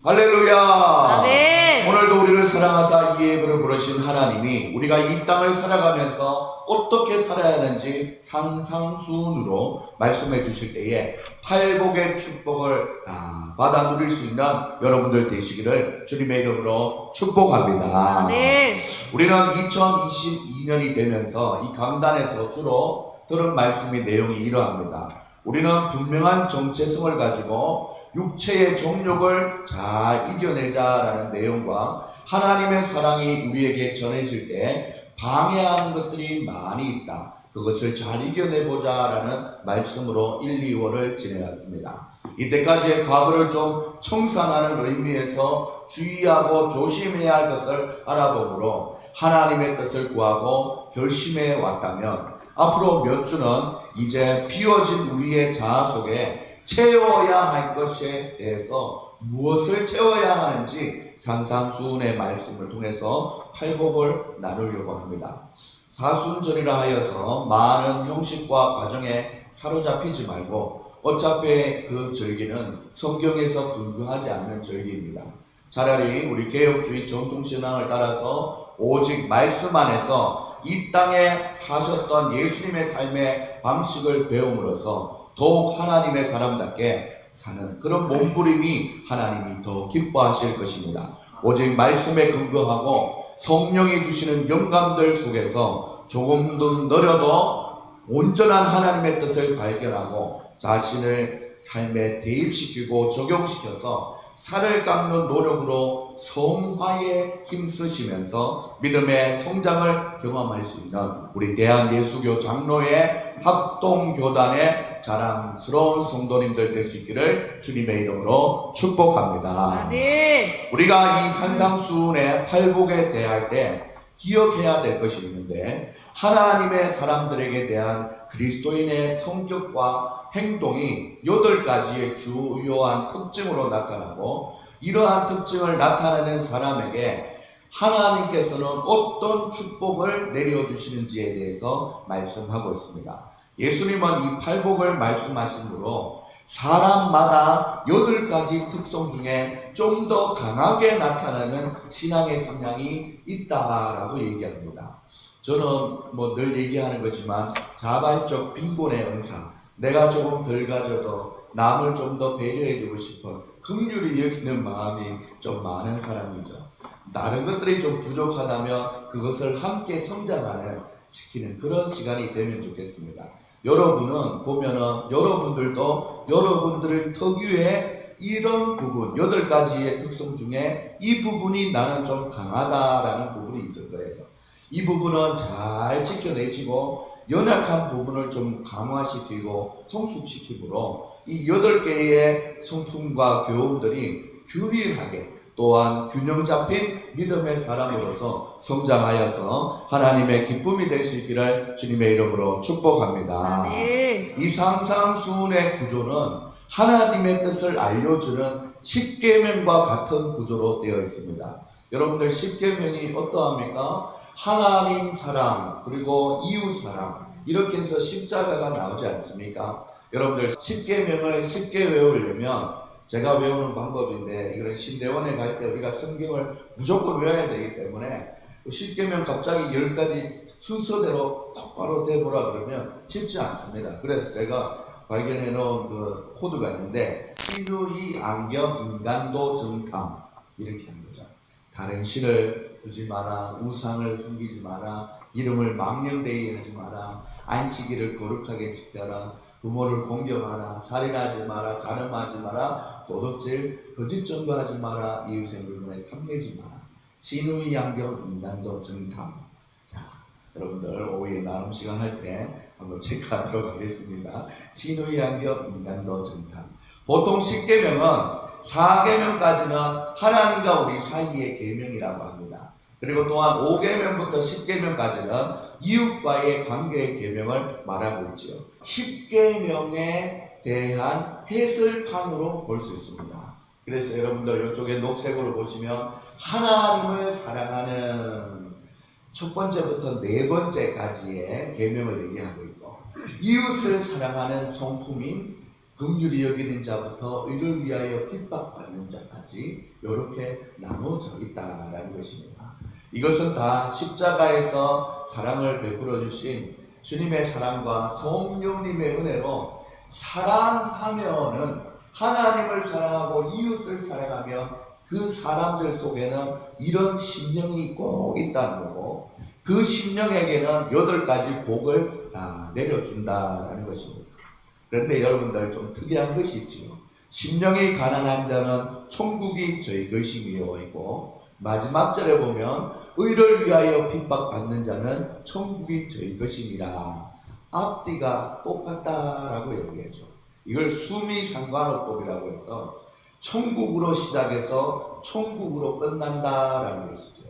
할렐루야. 아멘. 오늘도 우리를 사랑하사 이 예배를 부르신 하나님이 우리가 이 땅을 살아가면서 어떻게 살아야 하는지 산상수훈으로 말씀해 주실 때에 팔복의 축복을 받아 누릴 수 있는 여러분들 되시기를 주님의 이름으로 축복합니다. 아멘. 우리는 2022년이 되면서 이 강단에서 주로 들은 말씀의 내용이 이러합니다. 우리는 분명한 정체성을 가지고 육체의 정욕을 잘 이겨내자라는 내용과 하나님의 사랑이 우리에게 전해질 때 방해하는 것들이 많이 있다. 그것을 잘 이겨내보자라는 말씀으로 1, 2월을 지내왔습니다. 이때까지의 과거를 좀 청산하는 의미에서 주의하고 조심해야 할 것을 알아보므로 하나님의 뜻을 구하고 결심해 왔다면 앞으로 몇 주는 이제 비워진 우리의 자아 속에 채워야 할 것에 대해서 무엇을 채워야 하는지 산상수훈의 말씀을 통해서 팔복을 나누려고 합니다. 사순절이라 하여서 많은 형식과 과정에 사로잡히지 말고 어차피 그 절기는 성경에서 근거하지 않는 절기입니다. 차라리 우리 개혁주의 전통신앙을 따라서 오직 말씀 안에서 이 땅에 사셨던 예수님의 삶의 방식을 배움으로써 더욱 하나님의 사람답게 사는 그런 몸부림이 하나님이 더 기뻐하실 것입니다. 오직 말씀에 근거하고 성령이 주시는 영감들 속에서 조금 더 느려도 온전한 하나님의 뜻을 발견하고 자신을 삶에 대입시키고 적용시켜서 살을 깎는 노력으로 성화에 힘쓰시면서 믿음의 성장을 경험할 수 있는 우리 대한예수교 장로의 합동교단의 자랑스러운 성도님들 될 수 있기를 주님의 이름으로 축복합니다. 아멘. 우리가 이 산상수훈의 팔복에 대할 때 기억해야 될 것이 있는데 하나님의 사람들에게 대한 그리스도인의 성격과 행동이 8가지의 주요한 특징으로 나타나고 이러한 특징을 나타내는 사람에게 하나님께서는 어떤 축복을 내려주시는지에 대해서 말씀하고 있습니다. 예수님은 이 팔복을 말씀하심으로 사람마다 8가지 특성 중에 좀 더 강하게 나타나는 신앙의 성향이 있다라고 얘기합니다. 저는 늘 얘기하는 거지만 자발적 빈곤의 은사, 내가 조금 덜 가져도 남을 좀 더 배려해주고 싶어 긍휼히 여기는 마음이 좀 많은 사람이죠. 다른 것들이 좀 부족하다면 그것을 함께 성장하는 시키는 그런 시간이 되면 좋겠습니다. 여러분은 보면은 여러분들도 여러분들의 특유의 이런 부분 8가지의 특성 중에 이 부분이 나는 좀 강하다라는 부분이 있을 거예요. 이 부분은 잘 지켜내시고 연약한 부분을 좀 강화시키고 성숙시키므로 이 8개의 성품과 교훈들이 균일하게 또한 균형 잡힌 믿음의 사람으로서 성장하여서 하나님의 기쁨이 될 수 있기를 주님의 이름으로 축복합니다. 아멘. 이 산상수훈의 구조는 하나님의 뜻을 알려주는 십계명과 같은 구조로 되어 있습니다. 여러분들 십계명이 어떠합니까? 하나님 사랑 그리고 이웃 사랑 이렇게 해서 십자가가 나오지 않습니까? 여러분들 십계명을 쉽게 외우려면 제가 외우는 방법인데 이거는 신대원에 갈 때 우리가 성경을 무조건 외워야 되기 때문에 십계명 갑자기 10가지 순서대로 똑바로 대보라 그러면 쉽지 않습니다. 그래서 제가 발견해 놓은 그 코드가 있는데 신의 안경 인간도 정탐 이렇게 하는 거죠. 다른 신을 두지 마라, 우상을 섬기지 마라, 이름을 망령되이 하지 마라, 안식일을 거룩하게 지켜라, 부모를 공경하라, 살인하지 마라, 가늠하지 마라, 도둑질, 거짓 증거하지 마라, 이웃의 물건에 탐내지 마라. 신의 안경 인간도 정탐. 자, 여러분들 오후에 나눔 시간 할 때 한번 체크하도록 하겠습니다. 신의 안경 인간도 정탐. 보통 10계명은 4계명까지는 하나님과 우리 사이의 계명이라고 합니다. 그리고 또한 5계명부터 10계명까지는 이웃과의 관계의 계명을 말하고 있지요. 10계명에 대한 해설판으로 볼 수 있습니다. 그래서 여러분들 이쪽에 녹색으로 보시면 하나님을 사랑하는 첫 번째부터 4번째까지의 계명을 얘기하고 있고 이웃을 사랑하는 성품인 긍휼히 여기는 자부터 의를 위하여 핍박받는 자까지 이렇게 나눠져 있다라는 것입니다. 이것은 다 십자가에서 사랑을 베풀어 주신 주님의 사랑과 성령님의 은혜로 사랑하면은 하나님을 사랑하고 이웃을 사랑하면 그 사람들 속에는 이런 심령이 꼭 있다는 거고 그 심령에게는 8가지 복을 다 내려준다라는 것입니다. 그런데 여러분들 좀 특이한 것이 있지요. 심령이 가난한 자는 천국이 저희 것이며 있고 마지막 절에 보면 의를 위하여 핍박받는 자는 천국이 저희 것이니라. 앞뒤가 똑같다라고 얘기하죠. 이걸 수미상관어법이라고 해서 천국으로 시작해서 천국으로 끝난다라는 것이죠.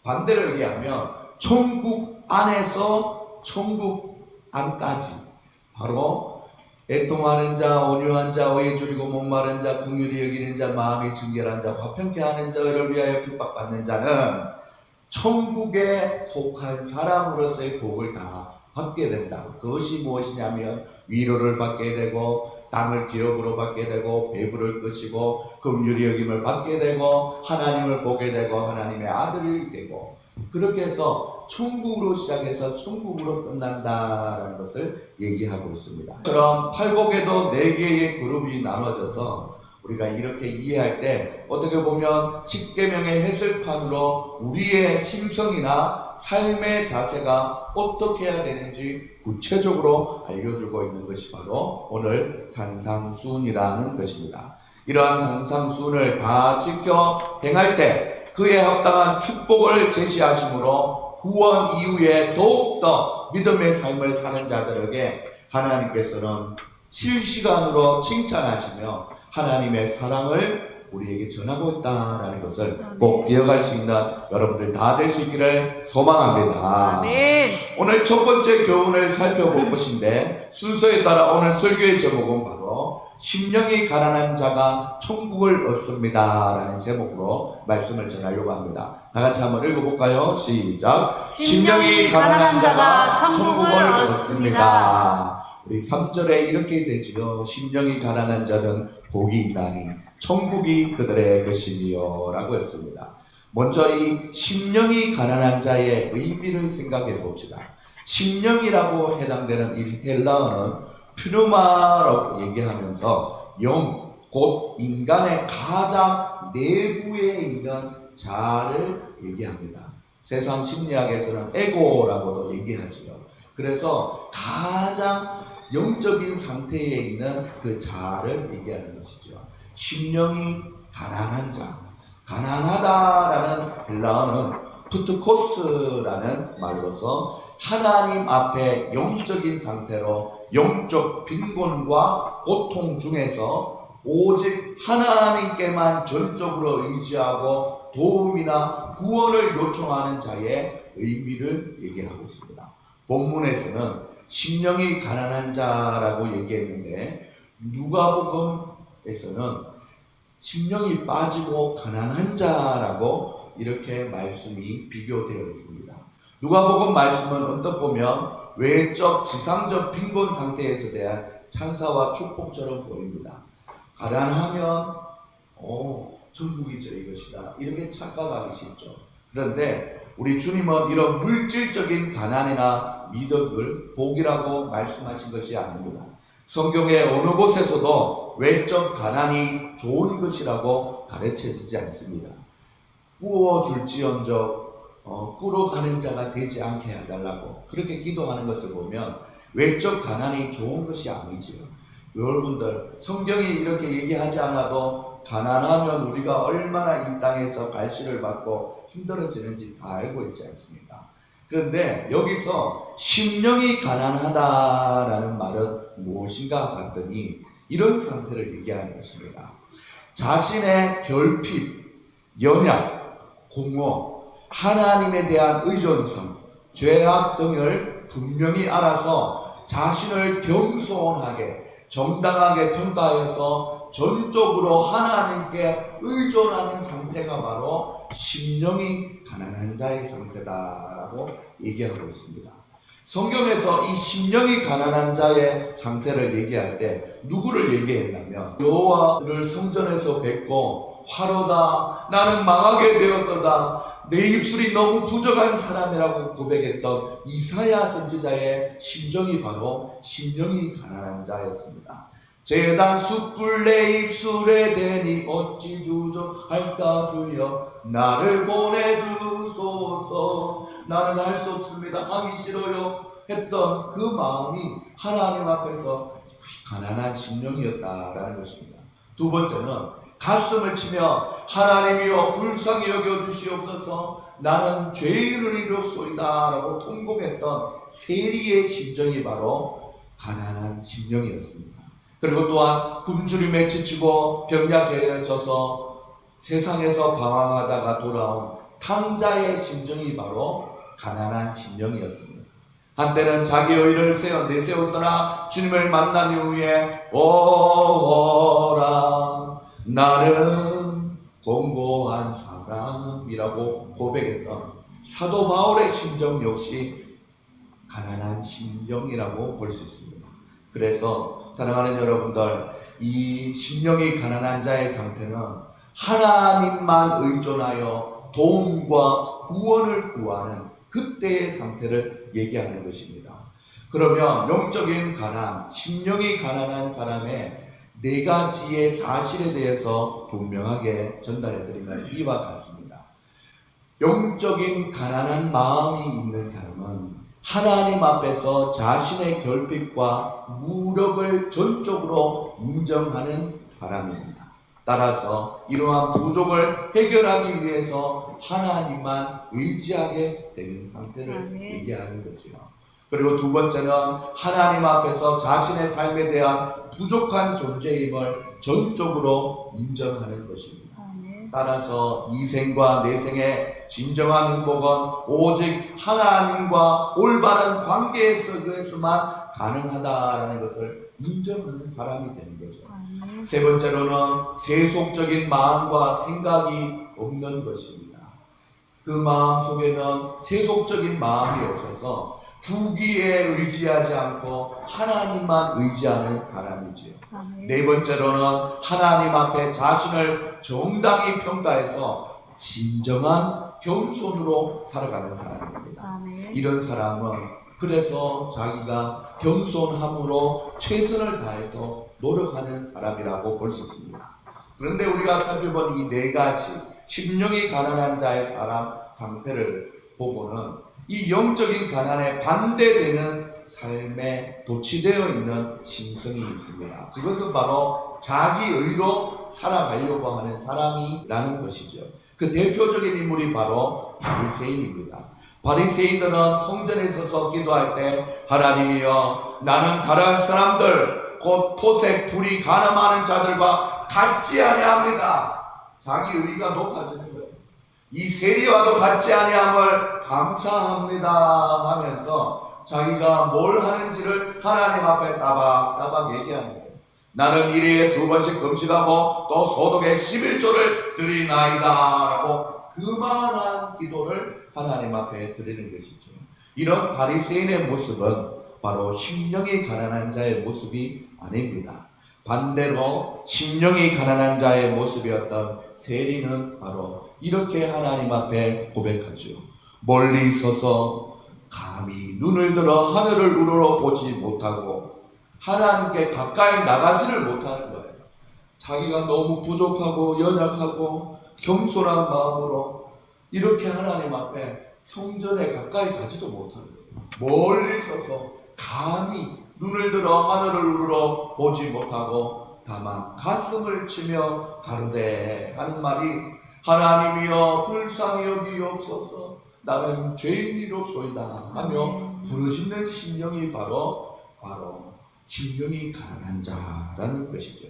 반대로 얘기하면 천국 안에서 천국 안까지 바로 애통하는 자, 온유한 자, 오해 줄이고 목마른 자, 긍휼히 여기는 자, 마음이 정결한 자, 화평케 하는 자를 위하여 핍박받는 자는 천국에 속한 사람으로서의 복을 다 받게 된다. 그것이 무엇이냐면 위로를 받게 되고 땅을 기업으로 받게 되고 배부를 것이고 긍휼히 여김을 받게 되고 하나님을 보게 되고 하나님의 아들이 되고 그렇게 해서 천국으로 시작해서 천국으로 끝난다라는 것을 얘기하고 있습니다. 그럼 팔복에도 4개의 그룹이 나눠져서 우리가 이렇게 이해할 때 어떻게 보면 십계명의 해설판으로 우리의 심성이나 삶의 자세가 어떻게 해야 되는지 구체적으로 알려주고 있는 것이 바로 오늘 산상수훈이라는 것입니다. 이러한 산상수훈을 다 지켜 행할 때 그에 합당한 축복을 제시하심으로 구원 이후에 더욱더 믿음의 삶을 사는 자들에게 하나님께서는 실시간으로 칭찬하시며 하나님의 사랑을 우리에게 전하고 있다는 것을 꼭 기억할 수 있는 여러분들 다 될 수 있기를 소망합니다. 아멘. 오늘 첫 번째 교훈을 살펴볼 것인데 순서에 따라 오늘 설교의 제목은 바로 심령이 가난한 자가 천국을 얻습니다 라는 제목으로 말씀을 전하려고 합니다. 다 같이 한번 읽어볼까요? 시작. 심령이 가난한 자가 천국을 얻습니다. 우리 3절에 이렇게 되지요. 심령이 가난한 자는 복이 있나니 천국이 그들의 것이니요 라고 했습니다. 먼저 이 심령이 가난한 자의 의미를 생각해 봅시다. 심령이라고 해당되는 이 헬라어는 퓨누마라고 얘기하면서 영, 곧 인간의 가장 내부에 있는 자아를 얘기합니다. 세상 심리학에서는 에고라고도 얘기하지요. 그래서 가장 영적인 상태에 있는 그 자아를 얘기하는 것이죠. 심령이 가난한 자, 가난하다라는 헬라어는 푸트코스라는 말로서 하나님 앞에 영적인 상태로 영적 빈곤과 고통 중에서 오직 하나님께만 전적으로 의지하고 도움이나 구원을 요청하는 자의 의미를 얘기하고 있습니다. 본문에서는 심령이 가난한 자라고 얘기했는데 누가복음에서는 심령이 빠지고 가난한 자라고 이렇게 말씀이 비교되어 있습니다. 누가복음 말씀은 언뜻 보면 외적 지상적 빈곤 상태에서 대한 찬사와 축복처럼 보입니다. 가난하면 천국이 저희 것이다 이렇게 착각하기 쉽죠. 그런데 우리 주님은 이런 물질적인 가난이나 미덕을 복이라고 말씀하신 것이 아닙니다. 성경의 어느 곳에서도 외적 가난이 좋은 것이라고 가르쳐지지 않습니다. 꾸어줄지언정 꾸러가는 자가 되지 않게 해달라고 그렇게 기도하는 것을 보면 외적 가난이 좋은 것이 아니지요. 여러분들 성경이 이렇게 얘기하지 않아도 가난하면 우리가 얼마나 이 땅에서 갈시를 받고 힘들어지는지 다 알고 있지 않습니까? 그런데 여기서 심령이 가난하다라는 말은 무엇인가 봤더니 이런 상태를 얘기하는 것입니다. 자신의 결핍, 연약, 공허, 하나님에 대한 의존성, 죄악 등을 분명히 알아서 자신을 겸손하게 정당하게 평가해서 전적으로 하나님께 의존하는 상태가 바로 심령이 가난한 자의 상태다라고 얘기하고 있습니다. 성경에서 이 심령이 가난한 자의 상태를 얘기할 때 누구를 얘기했냐면 여호와를 성전에서 뵙고 화로다 나는 망하게 되었도다 내 입술이 너무 부족한 사람이라고 고백했던 이사야 선지자의 심정이 바로 심령이 가난한 자였습니다. 재단 숯불 내 입술에 대니 어찌 주저할까 주여 나를 보내주소서 나는 할 수 없습니다 하기 싫어요 했던 그 마음이 하나님 앞에서 가난한 심령이었다라는 것입니다. 두 번째는 가슴을 치며 하나님이여 불쌍히 여겨주시옵소서 나는 죄인을 이뤘소이다 라고 통곡했던 세리의 심정이 바로 가난한 심령이었습니다. 그리고 또한 굶주림에 지치고 병약해져서 세상에서 방황하다가 돌아온 탕자의 심정이 바로 가난한 심령이었습니다. 한때는 자기 의를 내세웠으나 주님을 만난 이후에 오라 나는 공고한 사람이라고 고백했던 사도 바울의 심정 역시 가난한 심령이라고 볼 수 있습니다. 그래서 사랑하는 여러분들, 이 심령이 가난한 자의 상태는 하나님만 의존하여 도움과 구원을 구하는 그때의 상태를 얘기하는 것입니다. 그러면 영적인 가난, 심령이 가난한 사람의 네 가지의 사실에 대해서 분명하게 전달해 드리면 이와 같습니다. 영적인 가난한 마음이 있는 사람은 하나님 앞에서 자신의 결핍과 무력을 전적으로 인정하는 사람입니다. 따라서 이러한 부족을 해결하기 위해서 하나님만 의지하게 되는 상태를 얘기하는 거죠. 그리고 두 번째는 하나님 앞에서 자신의 삶에 대한 부족한 존재임을 전적으로 인정하는 것입니다. 따라서 이 생과 내 생의 진정한 행복은 오직 하나님과 올바른 관계에서만 가능하다라는 것을 인정하는 사람이 되는 거죠. 세 번째로는 세속적인 마음과 생각이 없는 것입니다. 그 마음 속에는 세속적인 마음이 없어서 부귀에 의지하지 않고 하나님만 의지하는 사람이지요. 네 번째로는 하나님 앞에 자신을 정당히 평가해서 진정한 겸손으로 살아가는 사람입니다. 이런 사람은 그래서 자기가 겸손함으로 최선을 다해서 노력하는 사람이라고 볼 수 있습니다. 그런데 우리가 살펴본 이 네 가지 심령이 가난한 자의 사람 상태를 보고는 이 영적인 가난에 반대되는 삶에 도취되어 있는 심성이 있습니다. 그것은 바로 자기 의로 살아가려고 하는 사람이라는 것이죠. 그 대표적인 인물이 바로 바리새인입니다. 바리새인들은 성전에 서서 기도할 때 하나님이여 나는 다른 사람들 곧 토색, 불의, 가늠하는 자들과 같지 아니합니다. 자기 의가 높아지는 거예요. 이 세리와도 같지 아니함을 감사합니다 하면서 자기가 뭘 하는지를 하나님 앞에 따박따박 얘기하는 거예요. 나는 일일에 2번씩 금식하고 또 소독에 11조를 드리나이다 라고 그만한 기도를 하나님 앞에 드리는 것이죠. 이런 바리새인의 모습은 바로 심령이 가난한 자의 모습이 아닙니다. 반대로 심령이 가난한 자의 모습이었던 세리는 바로 이렇게 하나님 앞에 고백하죠. 멀리 서서 감히 눈을 들어 하늘을 우러러 보지 못하고 하나님께 가까이 나가지를 못하는 거예요. 자기가 너무 부족하고 연약하고 겸손한 마음으로 이렇게 하나님 앞에 성전에 가까이 가지도 못하는 거예요. 멀리 서서 감히 눈을 들어 하늘을 우러러 보지 못하고 다만 가슴을 치며 가로되 하는 말이 하나님이여 불쌍히 여기옵소서 나는 죄인이로소이다 하며 부르짖는 심령이 바로 심령이 가난한 자라는 것이죠.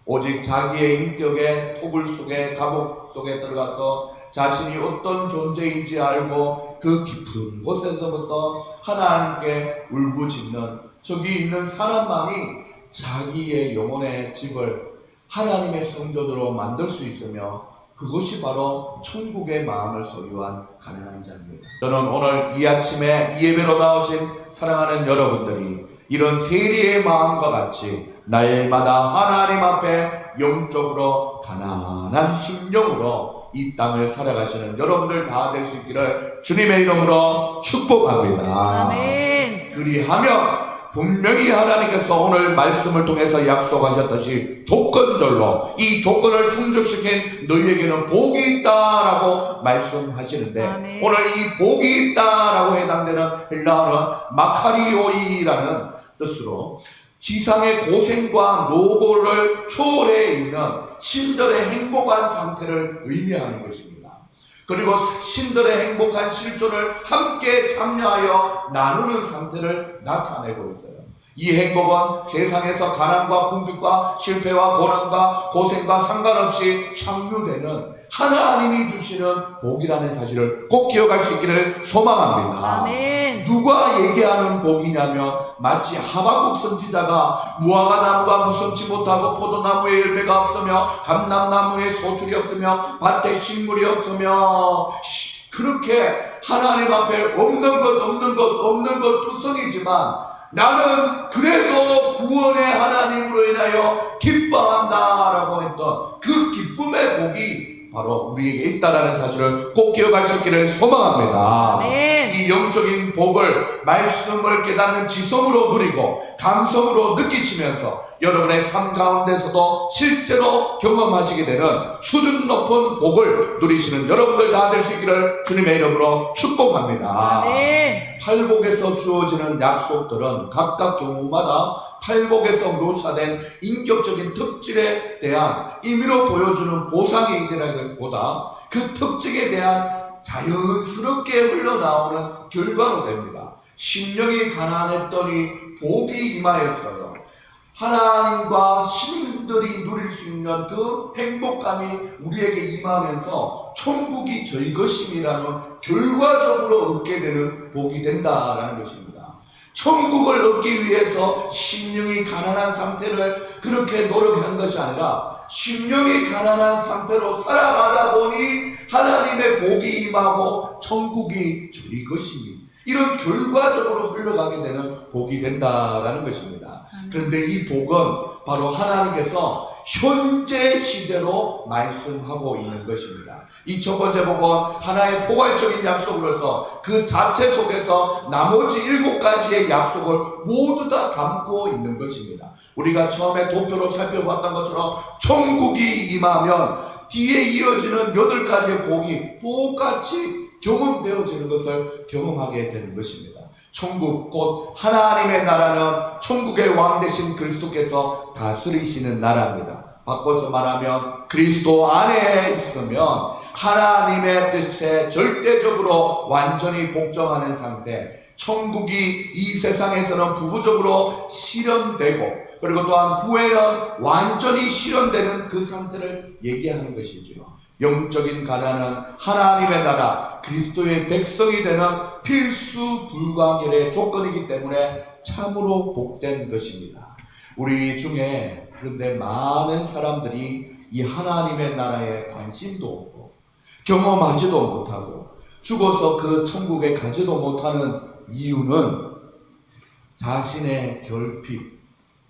오직 자기의 인격의 토굴 속에 감옥 속에 들어가서 자신이 어떤 존재인지 알고 그 깊은 곳에서부터 하나님께 울부짖는 저기 있는 사람만이 자기의 영혼의 집을 하나님의 성전으로 만들 수 있으며 그것이 바로 천국의 마음을 소유한 가난한 자입니다. 저는 오늘 이 아침에 이 예배로 나오신 사랑하는 여러분들이 이런 세리의 마음과 같이 날마다 하나님 앞에 영적으로 가난한 심령으로 이 땅을 살아가시는 여러분들 다 될 수 있기를 주님의 이름으로 축복합니다. 아멘. 그리하면 분명히 하나님께서 오늘 말씀을 통해서 약속하셨듯이 조건절로 이 조건을 충족시킨 너희에게는 복이 있다라고 말씀하시는데, 아멘. 오늘 이 복이 있다라고 해당되는 헬라어는 마카리오이라는 뜻으로 지상의 고생과 노고를 초월해 있는 신들의 행복한 상태를 의미하는 것입니다. 그리고 신들의 행복한 실존을 함께 참여하여 나누는 상태를 나타내고 있어요. 이 행복은 세상에서 가난과 궁핍과 실패와 고난과 고생과 상관없이 향유되는 하나님이 주시는 복이라는 사실을 꼭 기억할 수 있기를 소망합니다. 아멘. 누가 얘기하는 복이냐면 마치 하박국 선지자가 무화과 나무가 무성치 못하고 포도나무에 열매가 없으며 감람나무에 소출이 없으며 밭에 식물이 없으며 그렇게 하나님 앞에 없는 것 투성이지만 나는 그래도 구원의 하나님으로 인하여 기뻐한다라고 했던 그 기쁨의 복이 바로 우리에게 있다라는 사실을 꼭 기억할 수 있기를 소망합니다. 아멘. 이 영적인 복을 말씀을 깨닫는 지성으로 누리고 감성으로 느끼시면서 여러분의 삶 가운데서도 실제로 경험하시게 되는 수준 높은 복을 누리시는 여러분들 다 될 수 있기를 주님의 이름으로 축복합니다. 아멘. 팔복에서 주어지는 약속들은 각각 경우마다 팔복에서 묘사된 인격적인 특질에 대한 임의로 보여주는 보상이라기보다 그 특징에 대한 자연스럽게 흘러나오는 결과로 됩니다. 심령이 가난했더니 복이 임하였어요. 하나님과 신들이 누릴 수 있는 그 행복감이 우리에게 임하면서 천국이 저희 것임이라는 결과적으로 얻게 되는 복이 된다라는 것입니다. 천국을 얻기 위해서 심령이 가난한 상태를 그렇게 노력한 것이 아니라 심령이 가난한 상태로 살아가다 보니 하나님의 복이 임하고 천국이 저희 것이니 이런 결과적으로 흘러가게 되는 복이 된다라는 것입니다. 그런데 이 복은 바로 하나님께서 현재 시제로 말씀하고 있는 것입니다. 이 첫 번째 복은 하나의 포괄적인 약속으로서 그 자체 속에서 나머지 7가지의 약속을 모두 다 담고 있는 것입니다. 우리가 처음에 도표로 살펴봤던 것처럼 천국이 임하면 뒤에 이어지는 8가지의 복이 똑같이 경험되어지는 것을 경험하게 되는 것입니다. 천국 곧 하나님의 나라는 천국의 왕 되신 그리스도께서 다스리시는 나라입니다. 바꿔서 말하면 그리스도 안에 있으면 하나님의 뜻에 절대적으로 완전히 복종하는 상태, 천국이 이 세상에서는 부부적으로 실현되고 그리고 또한 후에는 완전히 실현되는 그 상태를 얘기하는 것이지요. 영적인 가난은 하나님의 나라, 그리스도의 백성이 되는 필수 불가결의 조건이기 때문에 참으로 복된 것입니다. 우리 중에 그런데 많은 사람들이 이 하나님의 나라에 관심도 없고 경험하지도 못하고 죽어서 그 천국에 가지도 못하는 이유는 자신의 결핍,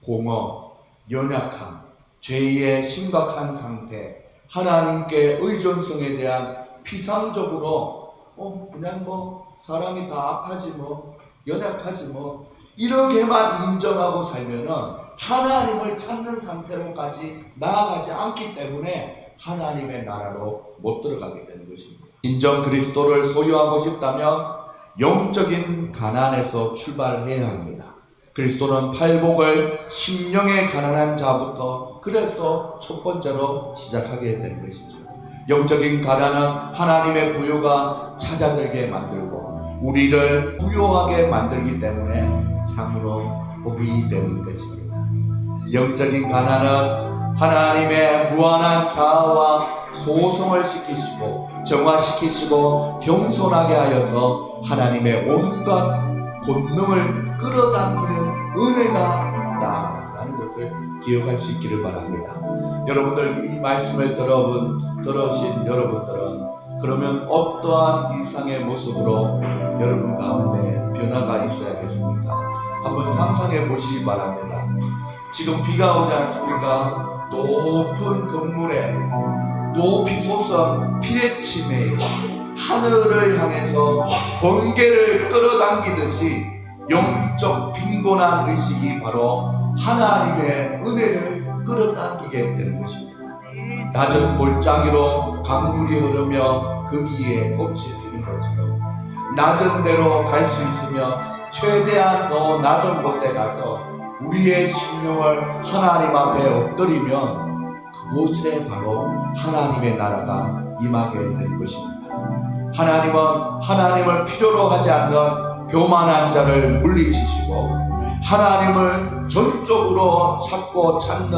공허, 연약함, 죄의 심각한 상태, 하나님께 의존성에 대한 피상적으로 그냥 사람이 다 악하지 연약하지 이렇게만 인정하고 살면은 하나님을 찾는 상태로까지 나아가지 않기 때문에 하나님의 나라로 못 들어가게 되는 것입니다. 진정 그리스도를 소유하고 싶다면 영적인 가난에서 출발해야 합니다. 그리스도는 팔복을 심령의 가난한 자부터 그래서 첫 번째로 시작하게 되는 것이죠. 영적인 가난은 하나님의 부요가 찾아들게 만들고 우리를 부요하게 만들기 때문에 참으로 복이 되는 것입니다. 영적인 가난은 하나님의 무한한 자아와 소성을 시키시고 정화시키시고 겸손하게 하여서 하나님의 온갖 권능을 끌어당기는 은혜가 있다라는 것을 기억할 수 있기를 바랍니다. 여러분들 이 말씀을 들으신 여러분들은 그러면 어떠한 이상의 모습으로 여러분 가운데 변화가 있어야겠습니까? 한번 상상해 보시기 바랍니다. 지금 비가 오지 않습니까? 높은 건물에 높이 솟은 피레침에 하늘을 향해서 번개를 끌어당기듯이 영적 빈곤한 의식이 바로 하나님의 은혜를 끌어당기게 되는 것입니다. 낮은 골짜기로 강물이 흐르며 거기에 꽃이 피는 것처럼 낮은 데로 갈 수 있으며 최대한 더 낮은 곳에 가서 우리의 심령을 하나님 앞에 엎드리면 그곳에 바로 하나님의 나라가 임하게 될 것입니다. 하나님은 하나님을 필요로 하지 않는 교만한 자를 물리치시고 하나님을 전적으로 찾고 찾는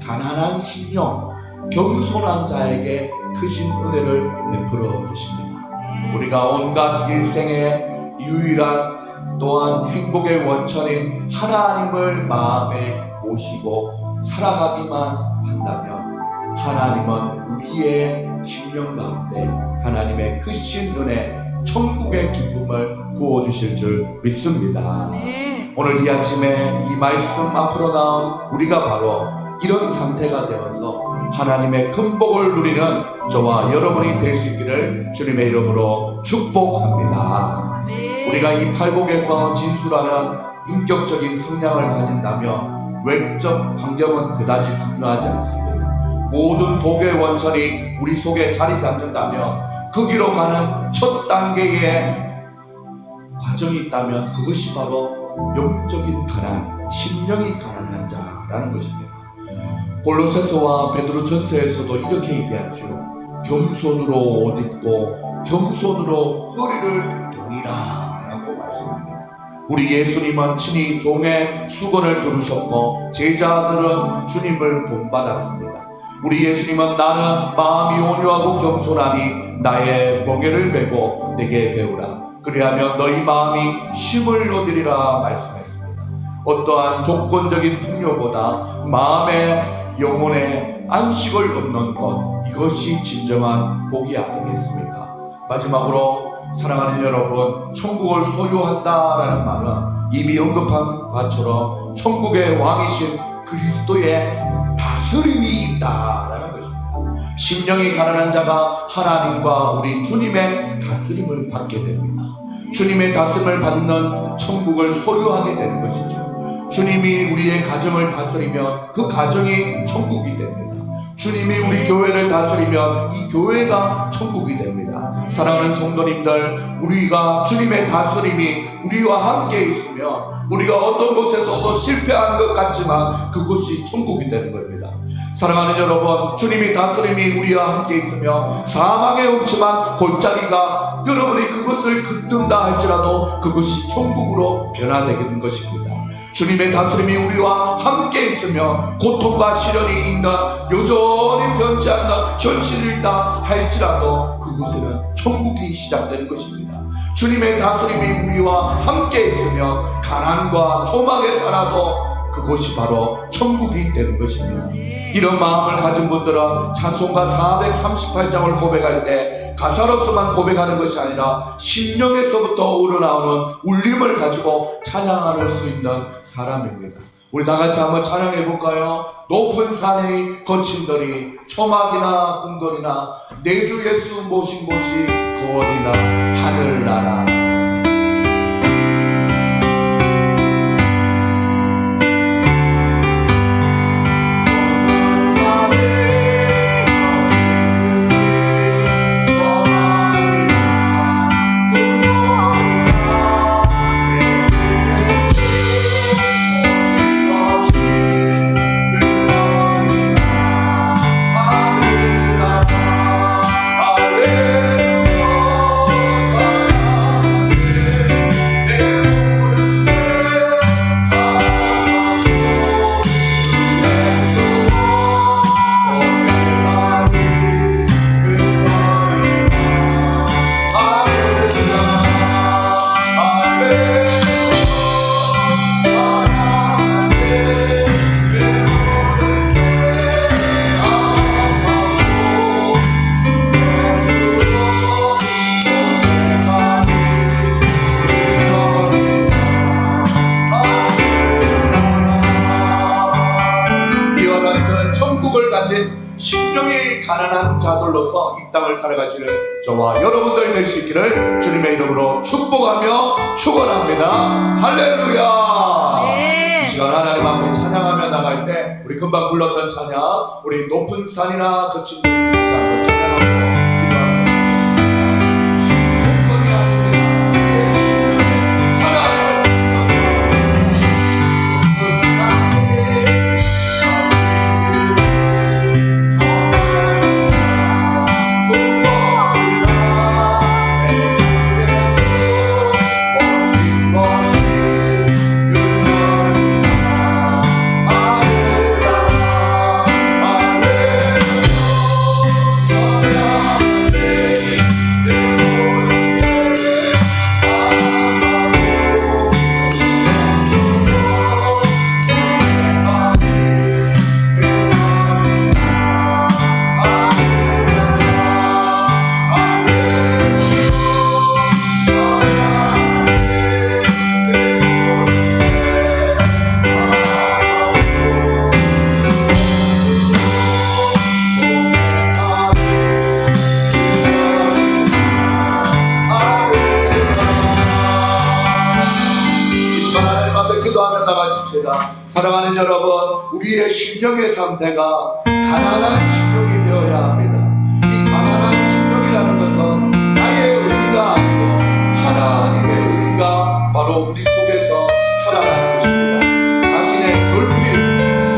가난한 심령, 겸손한 자에게 크신 은혜를 베풀어 주십니다. 우리가 온갖 일생의 유일한 또한 행복의 원천인 하나님을 마음에 모시고 살아가기만 한다면 하나님은 우리의 심령 가운데 하나님의 크신 은혜, 천국의 기쁨을 부어주실 줄 믿습니다. 오늘 이 아침에 이 말씀 앞으로 나온 우리가 바로 이런 상태가 되어서 하나님의 큰 복을 누리는 저와 여러분이 될 수 있기를 주님의 이름으로 축복합니다. 우리가 이 팔복에서 진술하는 인격적인 성향을 가진다면 외적 환경은 그다지 중요하지 않습니다. 모든 복의 원천이 우리 속에 자리 잡는다면 그 길로 가는 첫 단계의 과정이 있다면 그것이 바로 영적인 가난, 심령이 가난한 자라는 것입니다. 골로새서와 베드로전서에서도 이렇게 얘기하죠. 겸손으로 옷 입고 겸손으로 허리를 동이라 라고 말씀합니다. 우리 예수님은 친히 종의 수건을 두르셨고 제자들은 주님을 본받았습니다. 우리 예수님은 나는 마음이 온유하고 겸손하니 나의 멍에를 메고 내게 배우라. 그리하면 너희 마음이 쉼을 얻으리라 말씀했습니다. 어떠한 조건적인 풍요보다 마음의 영혼의 안식을 얻는 것, 이것이 진정한 복이 아니겠습니까? 마지막으로 사랑하는 여러분, 천국을 소유한다라는 말은 이미 언급한 바처럼 천국의 왕이신 그리스도의 다스림이 있다라는 것입니다. 심령이 가난한 자가 하나님과 우리 주님의 다스림을 받게 됩니다. 주님의 다스림을 받는 천국을 소유하게 되는 것이죠. 주님이 우리의 가정을 다스리면 그 가정이 천국이 됩니다. 주님이 우리 교회를 다스리면 이 교회가 천국이 됩니다. 사랑하는 성도님들, 우리가 주님의 다스림이 우리와 함께 있으면 우리가 어떤 곳에서도 실패한 것 같지만 그것이 천국이 되는 겁니다. 사랑하는 여러분, 주님이 다스림이 우리와 함께 있으며 사망의 음침한 골짜기가 여러분이 그것을 긋는다 할지라도 그것이 천국으로 변화되는 것입니다. 주님의 다스림이 우리와 함께 있으며 고통과 시련이 있는 여전히 변치 않는 현실이다 할지라도 그곳에는 천국이 시작되는 것입니다. 주님의 다스림이 우리와 함께 있으며 가난과 조막에 살아도 그곳이 바로 천국이 되는 것입니다. 이런 마음을 가진 분들은 찬송가 438장을 고백할 때 가사로서만 고백하는 것이 아니라 심령에서부터 우러나오는 울림을 가지고 찬양할 수 있는 사람입니다. 우리 다 같이 한번 찬양해 볼까요? 높은 산의 거친들이 초막이나 궁궐이나 내 주 예수 모신 곳이 그 어디나 하늘나라. 아들로서 이 땅을 살아가시는 저와 여러분들 될 수 있기를 주님의 이름으로 축복하며 축원합니다. 할렐루야. 네. 이 시간 하나님 앞에 찬양하며 나갈 때 우리 금방 불렀던 찬양, 우리 높은 산이나 그 친구들이 한번 찬양하고 사랑하는 여러분, 우리의 심령의 상태가 가난한 심령이 되어야 합니다. 이 가난한 심령이라는 것은 나의 의가 아니고 하나님의 의가 바로 우리 속에서 살아가는 것입니다. 자신의 결핍,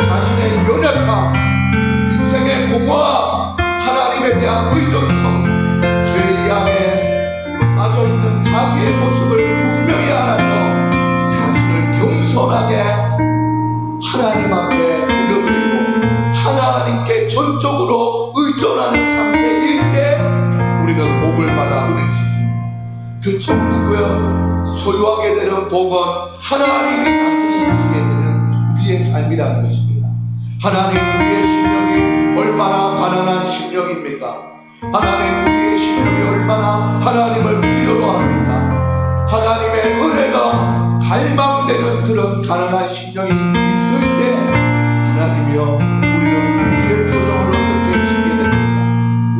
자신의 연약함, 인생의 공허함, 하나님에 대한 의존성, 죄의 악에 빠져있는 자기의 모습을 분명히 알아서 자신을 겸손하게 하나님 앞에 올려드리고 하나님께 전적으로 의존하는 상태일 때 우리는 복을 받아 누릴 수 있습니다. 그 천국을 소유하게 되는 복은 하나님이 다스리시게 되는 우리의 삶이라는 것입니다. 하나님, 우리의 심령이 얼마나 가난한 심령입니까? 하나님, 우리의 심령이 얼마나 하나님을 필요로 합니까? 하나님의 은혜가 갈망되는 그런 가난한 심령이 있을 때 하나님이여, 우리는 우리의 표정을 어떻게 짓게 됩니까?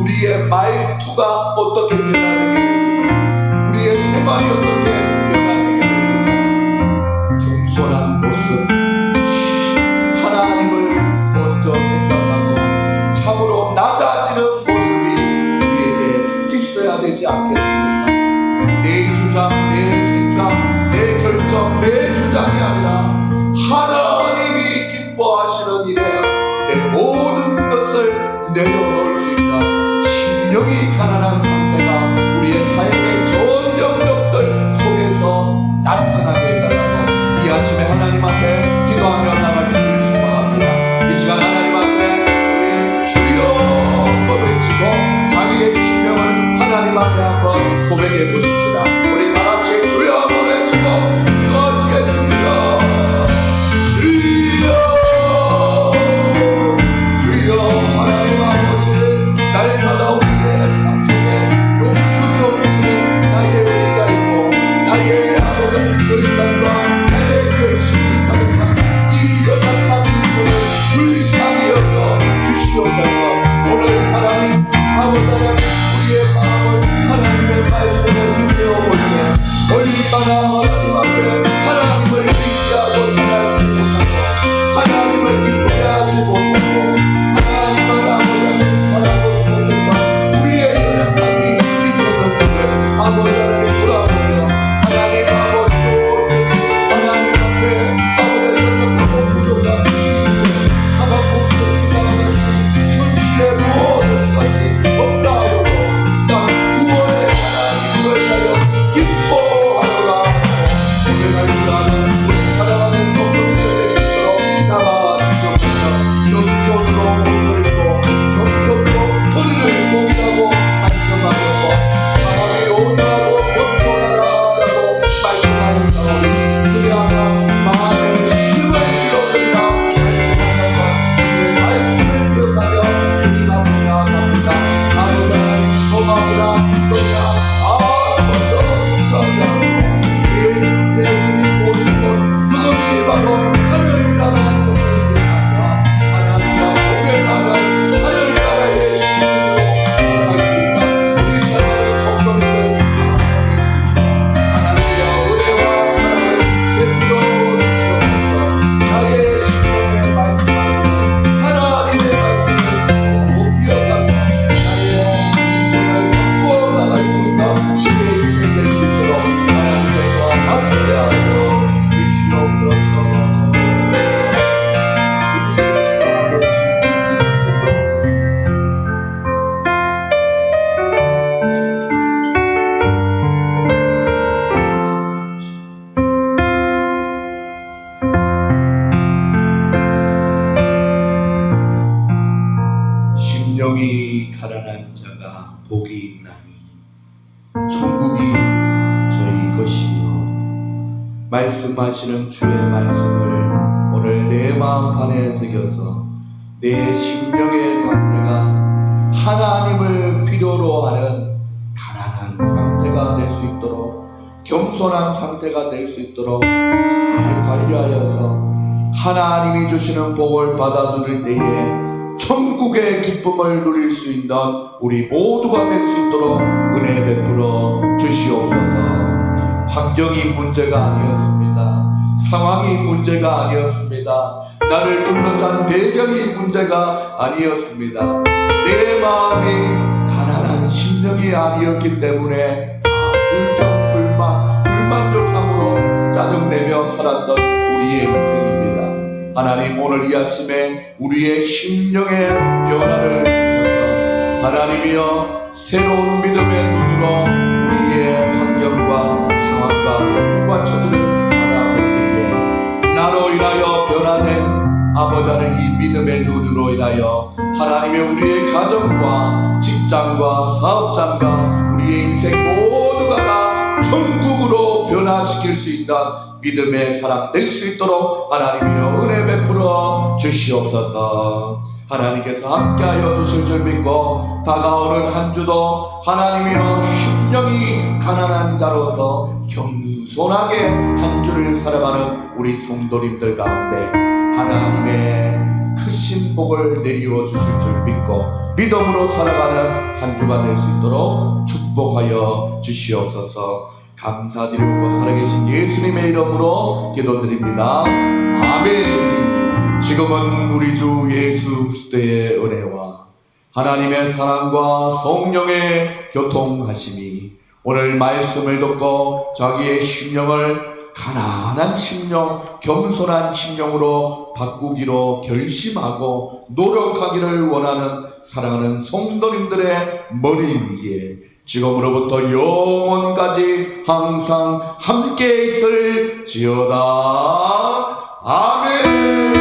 우리의 말투가 어떻게 변화되게 됩니까? 우리의 생활이 어떻게 변화되게 됩니까? 겸손한 모습, 하나님을 먼저 생각하고 참으로 낮아지는 모습이 우리에게 있어야 되지 않겠습니까? 내 주장, 내 생각, 내 결정, 내 주장이 아니라 하나님이 기뻐하시는 일에 내 모든 것을 내려놓을 수 있는 심령이 가난한 상태가 우리의 삶의 전 영역들 속에서 나타나게 해달라고 이 아침에 하나님 앞에 기도하며 나갈 수 있기를 소망합니다. 이 시간 하나님 앞에 우리 주여 한번 외치고 자기의 심령을 하나님 앞에 한번 고백해 보십시다. 우리 다 같이 주여 한번 외치고 기도하시겠습니다. 날마다 우리의 삶 속에 용서 없이는 나의 의가 있고 나의 아버지 결단과 나의 결심이 가득한 이 연약한 인생을 불쌍히 여겨 주시옵소서. 오늘 하나님 아버지 하나님, 우리의 마음을 하나님의 말씀에 힘내어볼 때 얼마나 하나님 앞에 하나님을 믿지하고 살아가지 못하고 하나님을 기쁘게 하지 못하고 하나님을 아버지 우리의 연약함이 있었는지를 아버지 하나님 돌아보며 하나님 아버지로 하나님 앞에 아버지 연약하고 부족한 인생 하나님께서 주장하는 현실의 모든 것이 없다 하여도 나 구원의 하나님을 하여 기뻐하노라. 우리가 복이 있나니 천국이 저희 것이요. 말씀하시는 주의 말씀을 오늘 내 마음 안에 새겨서 내 심령의 상태가 하나님을 필요로 하는 가난한 상태가 될 수 있도록, 겸손한 상태가 될 수 있도록 잘 관리하여서 하나님이 주시는 복을 받아 누릴 때에 천국의 기쁨을 누릴 수 있는 우리 모두가 될 수 있도록 은혜 베풀어 주시옵소서. 환경이 문제가 아니었습니다. 상황이 문제가 아니었습니다. 나를 둘러싼 배경이 문제가 아니었습니다. 내 마음이 가난한 심령이 아니었기 때문에 불만족함으로 짜증내며 살았던 우리의 인생입니다. 하나님, 오늘 이 아침에 우리의 심령의 변화를 주셔서 하나님이여 새로운 믿음의 눈으로 우리의 환경과 상황과 고통과 처지를 바라볼 때에 나로 인하여 변화된 아버지 하나님, 이 믿음의 눈으로 인하여 하나님의 우리의 가정과 직장과 사업장과 우리의 인생 모두가 다 천국으로 변화시킬 수 있는 믿음의 사람 될 수 있도록 하나님이여 은혜 베풀어 주시옵소서. 하나님께서 함께하여 주실 줄 믿고 다가오는 한 주도 하나님이여 심령이 가난한 자로서 겸손하게 한 주를 살아가는 우리 성도님들 가운데 하나님의 크신 복을 내리워 주실 줄 믿고 믿음으로 살아가는 한 주가 될 수 있도록 축복하여 주시옵소서. 감사드리고 살아계신 예수님의 이름으로 기도드립니다. 아멘. 지금은 우리 주 예수 그리스도의 은혜와 하나님의 사랑과 성령의 교통하심이 오늘 말씀을 듣고 자기의 심령을 가난한 심령, 겸손한 심령으로 바꾸기로 결심하고 노력하기를 원하는 사랑하는 성도님들의 머리 위에 지금으로부터 영원까지 항상 함께 있을지어다. 아멘.